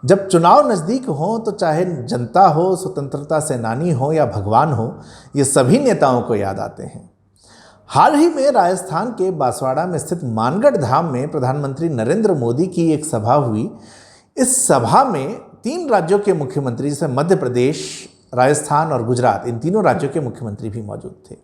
जब चुनाव नज़दीक हो तो चाहे जनता हो, स्वतंत्रता सेनानी हो या भगवान हो, ये सभी नेताओं को याद आते हैं। हाल ही में राजस्थान के बांसवाड़ा में स्थित मानगढ़ धाम में प्रधानमंत्री नरेंद्र मोदी की एक सभा हुई। इस सभा में 3 राज्यों के मुख्यमंत्री, जैसे मध्य प्रदेश, राजस्थान और गुजरात, इन तीनों राज्यों के मुख्यमंत्री भी मौजूद थे।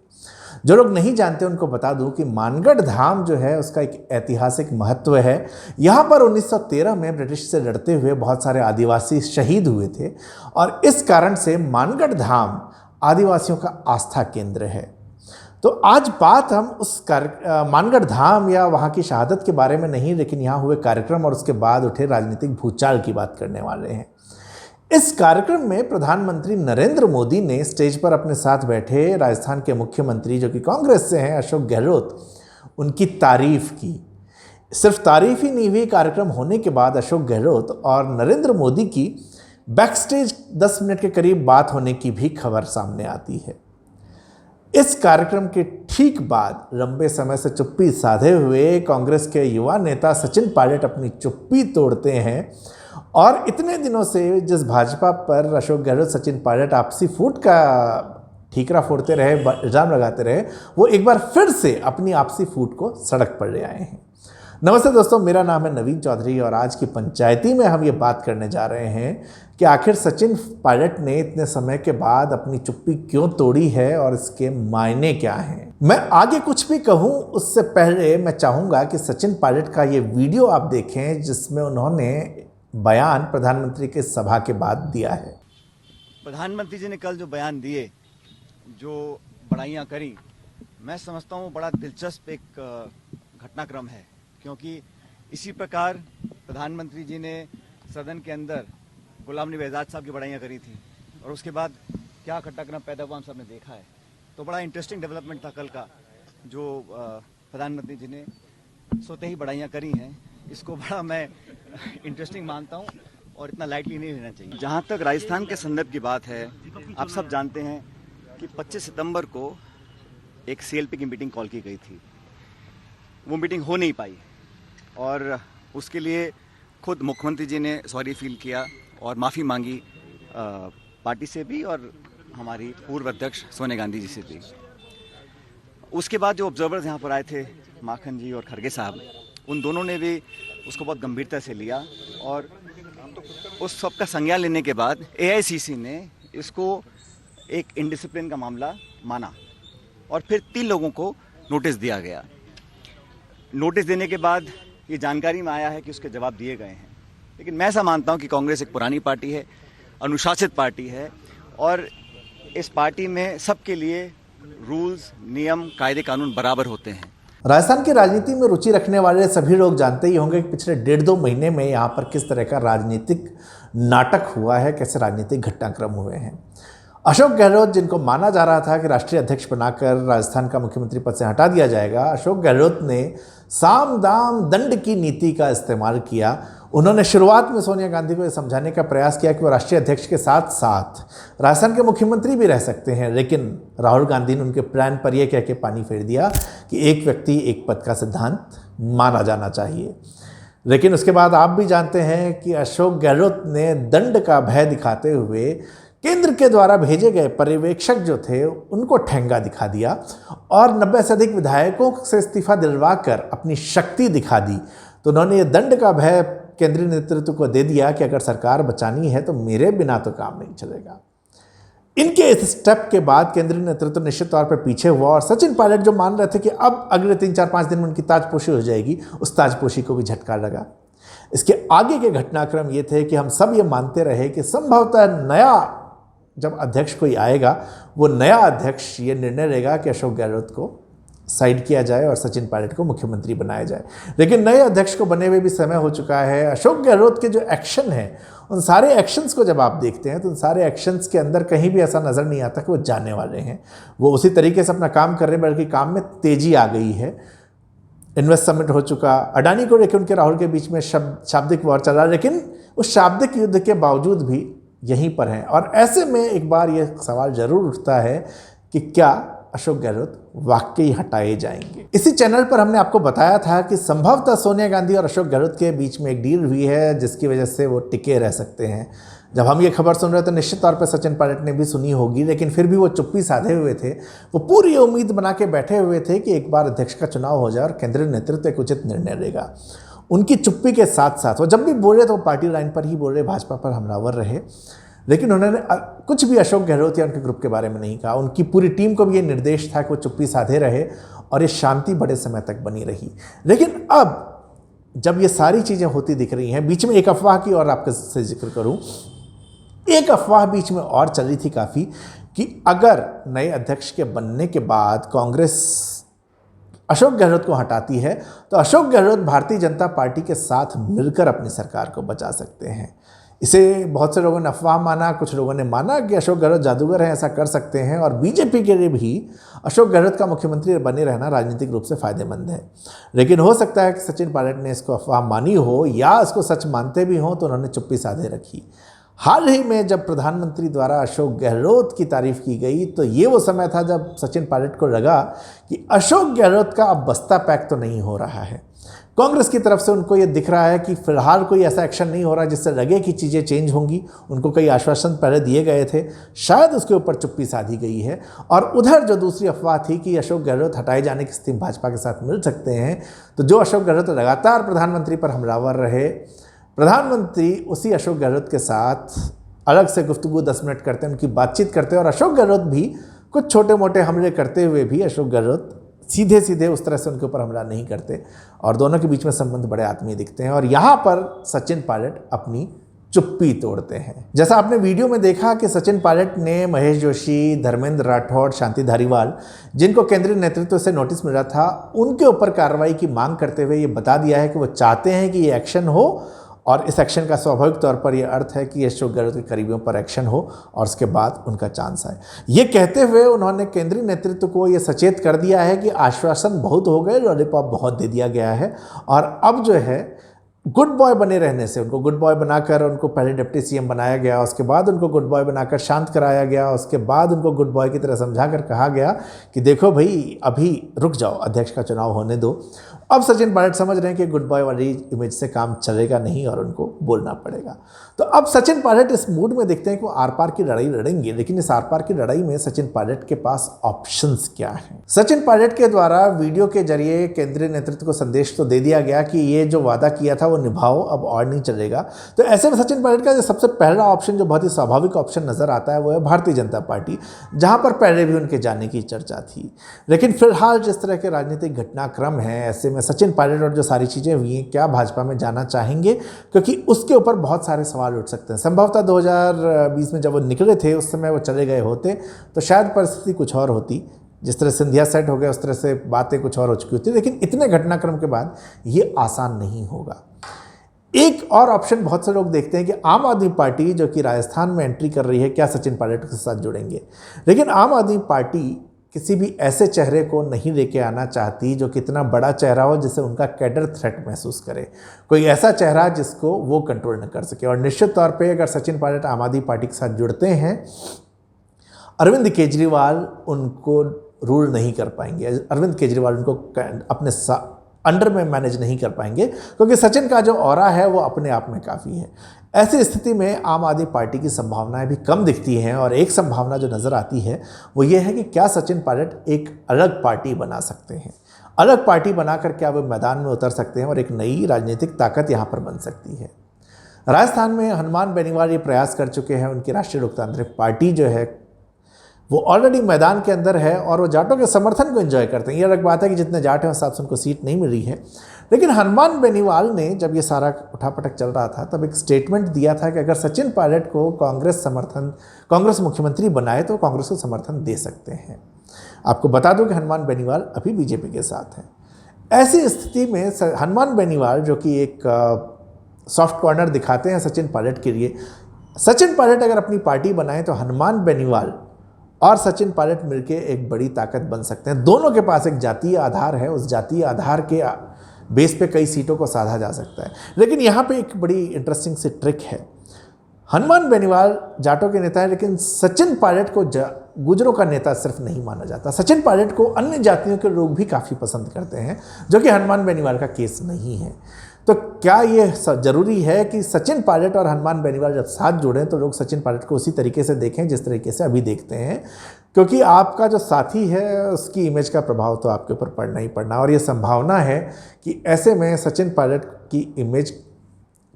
जो लोग नहीं जानते उनको बता दूं कि मानगढ़ धाम जो है उसका एक ऐतिहासिक महत्व है। यहाँ पर 1913 में ब्रिटिश से लड़ते हुए बहुत सारे आदिवासी शहीद हुए थे और इस कारण से मानगढ़ धाम आदिवासियों का आस्था केंद्र है। तो आज बात हम उस मानगढ़ धाम या वहाँ की शहादत के बारे में नहीं, लेकिन यहाँ हुए कार्यक्रम और उसके बाद उठे राजनीतिक भूचाल की बात करने वाले हैं। इस कार्यक्रम में प्रधानमंत्री नरेंद्र मोदी ने स्टेज पर अपने साथ बैठे राजस्थान के मुख्यमंत्री, जो कि कांग्रेस से हैं, अशोक गहलोत, उनकी तारीफ की। सिर्फ तारीफ ही नहीं हुई, कार्यक्रम होने के बाद अशोक गहलोत और नरेंद्र मोदी की बैकस्टेज 10 मिनट के करीब बात होने की भी खबर सामने आती है। इस कार्यक्रम के ठीक बाद लंबे समय से चुप्पी साधे हुए कांग्रेस के युवा नेता सचिन पायलट अपनी चुप्पी तोड़ते हैं और इतने दिनों से जिस भाजपा पर अशोक गहलोत, सचिन पायलट आपसी फूट का ठीकरा फोड़ते रहे, इल्जाम लगाते रहे, वो एक बार फिर से अपनी आपसी फूट को सड़क पर ले आए हैं। नमस्ते दोस्तों, मेरा नाम है नवीन चौधरी और आज की पंचायती में हम ये बात करने जा रहे हैं कि आखिर सचिन पायलट ने इतने समय के बाद अपनी चुप्पी क्यों तोड़ी है और इसके मायने क्या हैं। मैं आगे कुछ भी कहूँ उससे पहले मैं चाहूँगा कि सचिन पायलट का ये वीडियो आप देखें, जिसमें उन्होंने बयान प्रधानमंत्री के सभा के बाद दिया है। प्रधानमंत्री जी ने कल जो बयान दिए, जो बड़ाइयाँ करी, मैं समझता हूँ बड़ा दिलचस्प एक घटनाक्रम है, क्योंकि इसी प्रकार प्रधानमंत्री जी ने सदन के अंदर गुलाम नबी आज़ाद साहब की बड़ाइयाँ करी थी और उसके बाद क्या घटनाक्रम पैदा हुआ हम सब ने देखा है। तो बड़ा इंटरेस्टिंग डेवलपमेंट था कल का, जो प्रधानमंत्री जी ने सोते ही बड़ाइयाँ करी हैं। इसको बड़ा मैं इंटरेस्टिंग मानता हूँ और इतना लाइटली नहीं लेना चाहिए। जहाँ तक राजस्थान के संदर्भ की बात है, आप सब जानते हैं कि 25 सितंबर को एक CLP की मीटिंग कॉल की गई थी। वो मीटिंग हो नहीं पाई और उसके लिए खुद मुख्यमंत्री जी ने सॉरी फील किया और माफ़ी मांगी पार्टी से भी और हमारी पूर्व अध्यक्ष सोनिया गांधी जी से भी। उसके बाद जो ऑब्जर्वर्स यहाँ पर आए थे, माखन जी और खड़गे साहब, उन दोनों ने भी उसको बहुत गंभीरता से लिया और उस सब का संज्ञान लेने के बाद AICC ने इसको एक इनडिसिप्लिन का मामला माना और फिर 3 लोगों को नोटिस दिया गया। नोटिस देने के बाद ये जानकारी में आया है कि उसके जवाब दिए गए हैं। लेकिन मैं ऐसा मानता हूं कि कांग्रेस एक पुरानी पार्टी है, अनुशासित पार्टी है और इस पार्टी में सबके लिए रूल्स, नियम, कायदे कानून बराबर होते हैं। राजस्थान की राजनीति में रुचि रखने वाले सभी लोग जानते ही होंगे कि पिछले 1.5-2 महीने में यहाँ पर किस तरह का राजनीतिक नाटक हुआ है, कैसे राजनीतिक घटनाक्रम हुए हैं। अशोक गहलोत, जिनको माना जा रहा था कि राष्ट्रीय अध्यक्ष बनाकर राजस्थान का मुख्यमंत्री पद से हटा दिया जाएगा, अशोक गहलोत ने साम दाम दंड की नीति का इस्तेमाल किया। उन्होंने शुरुआत में सोनिया गांधी को यह समझाने का प्रयास किया कि वो राष्ट्रीय अध्यक्ष के साथ साथ राजस्थान के मुख्यमंत्री भी रह सकते हैं, लेकिन राहुल गांधी ने उनके प्लान पर यह कह के पानी फेर दिया कि एक व्यक्ति एक पद का सिद्धांत माना जाना चाहिए। लेकिन उसके बाद आप भी जानते हैं कि अशोक गहलोत ने दंड का भय दिखाते हुए केंद्र के द्वारा भेजे गए पर्यवेक्षक जो थे उनको ठेंगा दिखा दिया और 90 से अधिक विधायकों से इस्तीफा दिलवा कर अपनी शक्ति दिखा दी। तो उन्होंने ये दंड का भय केंद्रीय नेतृत्व को दे दिया कि अगर सरकार बचानी है तो मेरे बिना तो काम नहीं चलेगा। इनके इस स्टेप के बाद केंद्रीय नेतृत्व निश्चित तौर पर पीछे हुआ और सचिन पायलट, जो मान रहे थे कि अब अगले 3-4-5 दिन में उनकी ताजपोशी हो जाएगी, उस ताजपोशी को भी झटका लगा। इसके आगे के घटनाक्रम ये थे कि हम सब ये मानते रहे कि संभवतः नया जब अध्यक्ष कोई आएगा, वो नया अध्यक्ष ये निर्णय लेगा कि अशोक गहलोत को साइड किया जाए और सचिन पायलट को मुख्यमंत्री बनाया जाए। लेकिन नए अध्यक्ष को बने हुए भी समय हो चुका है। अशोक गहलोत के जो एक्शन हैं, उन सारे एक्शंस को जब आप देखते हैं तो उन सारे एक्शंस के अंदर कहीं भी ऐसा नज़र नहीं आता कि वो जाने वाले हैं। वो उसी तरीके से अपना काम कर रहे हैं, बल्कि काम में तेज़ी आ गई है। इन्वेस्ट समिट हो चुका, अडानी को लेकर उनके राहुल के बीच में शाब्दिक वॉर चल रहा, लेकिन उस शाब्दिक युद्ध के बावजूद भी यहीं पर हैं। और ऐसे में एक बार ये सवाल ज़रूर उठता है कि क्या अशोक गहलोत वाकई हटाए जाएंगे। इसी चैनल पर हमने आपको बताया था कि संभवतः सोनिया गांधी और अशोक गहलोत के बीच में एक डील हुई है जिसकी वजह से वो टिके रह सकते हैं। जब हम ये खबर सुन रहे थे निश्चित तौर पर सचिन पायलट ने भी सुनी होगी, लेकिन फिर भी वो चुप्पी साधे हुए थे। वो पूरी उम्मीद बना के बैठे हुए थे कि एक बार अध्यक्ष का चुनाव हो जाए और केंद्रीय नेतृत्व एक उचित निर्णय लेगा। उनकी चुप्पी के साथ साथ वो जब भी बोले तो पार्टी लाइन पर ही बोल रहे, भाजपा पर हमलावर रहे, लेकिन उन्होंने कुछ भी अशोक गहलोत या उनके ग्रुप के बारे में नहीं कहा। उनकी पूरी टीम को भी ये निर्देश था कि वो चुप्पी साधे रहे और ये शांति बड़े समय तक बनी रही। लेकिन अब जब ये सारी चीज़ें होती दिख रही हैं, बीच में एक अफवाह की और आपके से जिक्र करूं, एक अफवाह बीच में और चली थी काफ़ी कि अगर नए अध्यक्ष के बनने के बाद कांग्रेस अशोक गहलोत को हटाती है तो अशोक गहलोत भारतीय जनता पार्टी के साथ मिलकर अपनी सरकार को बचा सकते हैं। इसे बहुत से लोगों ने अफवाह माना, कुछ लोगों ने माना कि अशोक गहलोत जादूगर हैं, ऐसा कर सकते हैं और बीजेपी के लिए भी अशोक गहलोत का मुख्यमंत्री बने रहना राजनीतिक रूप से फायदेमंद है। लेकिन हो सकता है कि सचिन पायलट ने इसको अफवाह मानी हो या इसको सच मानते भी हों तो उन्होंने चुप्पी साधे रखी। हाल ही में जब प्रधानमंत्री द्वारा अशोक गहलोत की तारीफ की गई तो ये वो समय था जब सचिन पायलट को लगा कि अशोक गहलोत का अब बस्ता पैक तो नहीं हो रहा है। कांग्रेस की तरफ से उनको ये दिख रहा है कि फिलहाल कोई ऐसा एक्शन नहीं हो रहा जिससे लगे कि चीज़ें चेंज होंगी। उनको कई आश्वासन पहले दिए गए थे, शायद उसके ऊपर चुप्पी साधी गई है। और उधर जो दूसरी अफवाह थी कि अशोक गहलोत हटाए जाने की स्थिति भाजपा के साथ मिल सकते हैं, तो जो अशोक गहलोत लगातार प्रधानमंत्री पर हमलावर रहे, प्रधानमंत्री उसी अशोक गहलोत के साथ अलग से गुफ्तगू 10 मिनट करते हैं, उनकी बातचीत करते हैं और अशोक गहलोत भी कुछ छोटे मोटे हमले करते हुए भी अशोक गहलोत सीधे सीधे उस तरह से उनके ऊपर हमला नहीं करते और दोनों के बीच में संबंध बड़े आत्मीय दिखते हैं। और यहाँ पर सचिन पायलट अपनी चुप्पी तोड़ते हैं। जैसा आपने वीडियो में देखा कि सचिन पायलट ने महेश जोशी, धर्मेंद्र राठौड़, शांति धारीवाल, जिनको केंद्रीय नेतृत्व से नोटिस मिला था, उनके ऊपर कार्रवाई की मांग करते हुए ये बता दिया है कि वो चाहते हैं कि ये एक्शन हो और इस एक्शन का स्वाभाविक तौर पर यह अर्थ है कि अशोक गहलोत के करीबियों पर एक्शन हो और उसके बाद उनका चांस आए। ये कहते हुए उन्होंने केंद्रीय नेतृत्व को ये सचेत कर दिया है कि आश्वासन बहुत हो गए, लॉलीपॉप बहुत दे दिया गया है और अब जो है गुड बॉय बने रहने से, उनको गुड बॉय बनाकर उनको पहले डिप्टी सीएम बनाया गया, उसके बाद उनको गुड बॉय बनाकर शांत कराया गया, उसके बाद उनको गुड बॉय की तरह समझाकर कहा गया कि देखो भाई अभी रुक जाओ, अध्यक्ष का चुनाव होने दो। अब सचिन पायलट समझ रहे हैं कि गुड बॉय वाली इमेज से काम चलेगा नहीं और उनको बोलना पड़ेगा। तो अब सचिन पायलट इस मूड में देखते हैं कि वो आर पार की लड़ाई लड़ेंगे, लेकिन इस आर पार की लड़ाई में सचिन पायलट के पास ऑप्शंस क्या हैं? सचिन पायलट के द्वारा वीडियो के जरिए केंद्रीय नेतृत्व को संदेश तो दे दिया गया कि ये जो वादा किया था वो निभाओ, अब और नहीं चलेगा। तो ऐसे में सचिन पायलट का जो सबसे पहला ऑप्शन, जो बहुत ही स्वाभाविक ऑप्शन नजर आता है, वो है भारतीय जनता पार्टी, जहां पर पहले भी उनके जाने की चर्चा थी। लेकिन फिलहाल जिस तरह के राजनीतिक घटनाक्रम है, ऐसे में सचिन पायलट और जो सारी चीज़ें हुई हैं, क्या भाजपा में जाना चाहेंगे? क्योंकि उसके ऊपर बहुत सारे सवाल उठ सकते हैं। संभवतः 2020 में जब वो निकले थे उस समय वो चले गए होते तो शायद परिस्थिति कुछ और होती। जिस तरह सिंधिया सेट हो गया उस तरह से बातें कुछ और हो चुकी होती, लेकिन इतने घटनाक्रम के बाद ये आसान नहीं होगा। एक और ऑप्शन बहुत से लोग देखते हैं कि आम आदमी पार्टी जो कि राजस्थान में एंट्री कर रही है, क्या सचिन पायलट के साथ जुड़ेंगे? लेकिन आम आदमी पार्टी किसी भी ऐसे चेहरे को नहीं लेके आना चाहती जो कितना बड़ा चेहरा हो जिससे उनका कैडर थ्रेट महसूस करे, कोई ऐसा चेहरा जिसको वो कंट्रोल न कर सके। और निश्चित तौर पे अगर सचिन पायलट आम आदमी पार्टी के साथ जुड़ते हैं, अरविंद केजरीवाल उनको रूल नहीं कर पाएंगे, अरविंद केजरीवाल उनको अपने अंडर में मैनेज नहीं कर पाएंगे, क्योंकि सचिन का जो ऑरा है वो अपने आप में काफ़ी है। ऐसी स्थिति में आम आदमी पार्टी की संभावनाएं भी कम दिखती हैं और एक संभावना जो नज़र आती है वो ये है कि क्या सचिन पायलट एक अलग पार्टी बना सकते हैं, अलग पार्टी बनाकर क्या वो मैदान में उतर सकते हैं और एक नई राजनीतिक ताकत यहाँ पर बन सकती है। राजस्थान में हनुमान बेनीवाल ये प्रयास कर चुके हैं, उनकी राष्ट्रीय लोकतांत्रिक पार्टी जो है वो ऑलरेडी मैदान के अंदर है और वो जाटों के समर्थन को एंजॉय करते हैं। ये अलग बात है कि जितने जाट हैं उस हिसाब से उनको सीट नहीं मिल रही है, लेकिन हनुमान बेनीवाल ने जब ये सारा उठापटक चल रहा था तब एक स्टेटमेंट दिया था कि अगर सचिन पायलट को कांग्रेस मुख्यमंत्री बनाए तो कांग्रेस को समर्थन दे सकते हैं। आपको बता दूं कि हनुमान बेनीवाल अभी बीजेपी के साथ हैं। ऐसी स्थिति में हनुमान बेनीवाल जो कि एक सॉफ्ट कॉर्नर दिखाते हैं सचिन पायलट के लिए, सचिन पायलट अगर अपनी पार्टी बनाए तो हनुमान बेनीवाल और सचिन पायलट मिलके एक बड़ी ताकत बन सकते हैं। दोनों के पास एक जातीय आधार है, उस जातीय आधार के बेस पे कई सीटों को साधा जा सकता है। लेकिन यहाँ पे एक बड़ी इंटरेस्टिंग सी ट्रिक है। हनुमान बेनीवाल जाटों के नेता हैं, लेकिन सचिन पायलट को गुजरों का नेता सिर्फ नहीं माना जाता। सचिन पायलट को अन्य जातियों के लोग भी काफ़ी पसंद करते हैं, जो कि हनुमान बेनीवाल का केस नहीं है। तो क्या ये जरूरी है कि सचिन पायलट और हनुमान बेनीवाल जब साथ जुड़ें तो लोग सचिन पायलट को उसी तरीके से देखें जिस तरीके से अभी देखते हैं? क्योंकि आपका जो साथी है उसकी इमेज का प्रभाव तो आपके ऊपर पड़ना ही पड़ना, और ये संभावना है कि ऐसे में सचिन पायलट की इमेज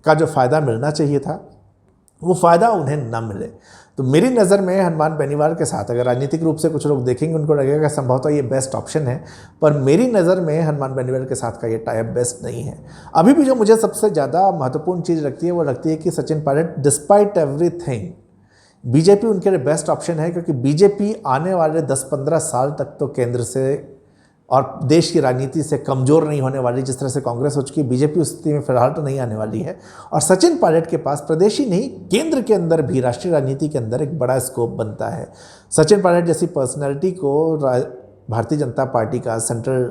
का जो फ़ायदा मिलना चाहिए था वो फ़ायदा उन्हें न मिले। तो मेरी नज़र में हनुमान बेनीवाल के साथ, अगर राजनीतिक रूप से कुछ लोग देखेंगे उनको लगेगा कि संभवतः ये बेस्ट ऑप्शन है, पर मेरी नज़र में हनुमान बेनीवाल के साथ का ये टाई अप बेस्ट नहीं है। अभी भी जो मुझे सबसे ज़्यादा महत्वपूर्ण चीज़ लगती है वो लगती है कि Sachin Pilot despite everything BJP उनके लिए बेस्ट ऑप्शन है, क्योंकि बीजेपी आने वाले 10-15 साल तक तो केंद्र से और देश की राजनीति से कमज़ोर नहीं होने वाली। जिस तरह से कांग्रेस हो चुकी है, बीजेपी उस स्थिति में फिलहाल तो नहीं आने वाली है। और सचिन पायलट के पास प्रदेश ही नहीं, केंद्र के अंदर भी, राष्ट्रीय राजनीति के अंदर एक बड़ा स्कोप बनता है। सचिन पायलट जैसी पर्सनैलिटी को भारतीय जनता पार्टी का सेंट्रल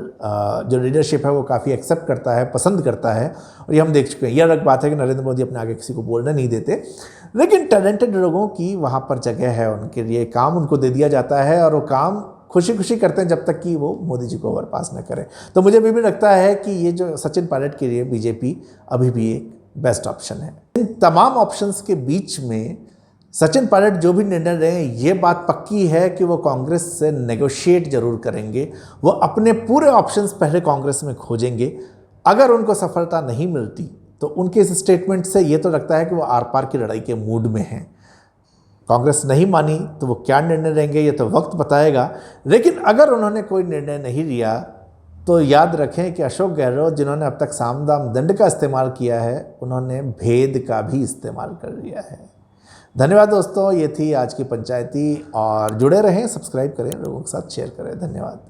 जो लीडरशिप है वो काफ़ी एक्सेप्ट करता है, पसंद करता है, और ये हम देख चुके हैं। यह अलग बात है कि नरेंद्र मोदी अपने आगे किसी को बोलने नहीं देते, लेकिन टैलेंटेड लोगों की वहाँ पर जगह है, उनके लिए काम उनको दे दिया जाता है और वो काम खुशी खुशी करते हैं जब तक कि वो मोदी जी को ओवरपास न करें। तो मुझे भी लगता है कि ये जो सचिन पायलट के लिए बीजेपी अभी भी एक बेस्ट ऑप्शन है। इन तमाम ऑप्शंस के बीच में सचिन पायलट जो भी निर्णय लें, ये बात पक्की है कि वो कांग्रेस से नेगोशिएट जरूर करेंगे। वो अपने पूरे ऑप्शंस पहले कांग्रेस में खोजेंगे। अगर उनको सफलता नहीं मिलती तो उनके इस स्टेटमेंट से ये तो लगता है कि वो आर पार की लड़ाई के मूड में हैं। कांग्रेस नहीं मानी तो वो क्या निर्णय लेंगे ये तो वक्त बताएगा, लेकिन अगर उन्होंने कोई निर्णय नहीं लिया तो याद रखें कि अशोक गहलोत, जिन्होंने अब तक साम दाम दंड का इस्तेमाल किया है, उन्होंने भेद का भी इस्तेमाल कर लिया है। धन्यवाद दोस्तों, ये थी आज की पंचायती, और जुड़े रहें, सब्सक्राइब करें, लोगों के साथ शेयर करें। धन्यवाद।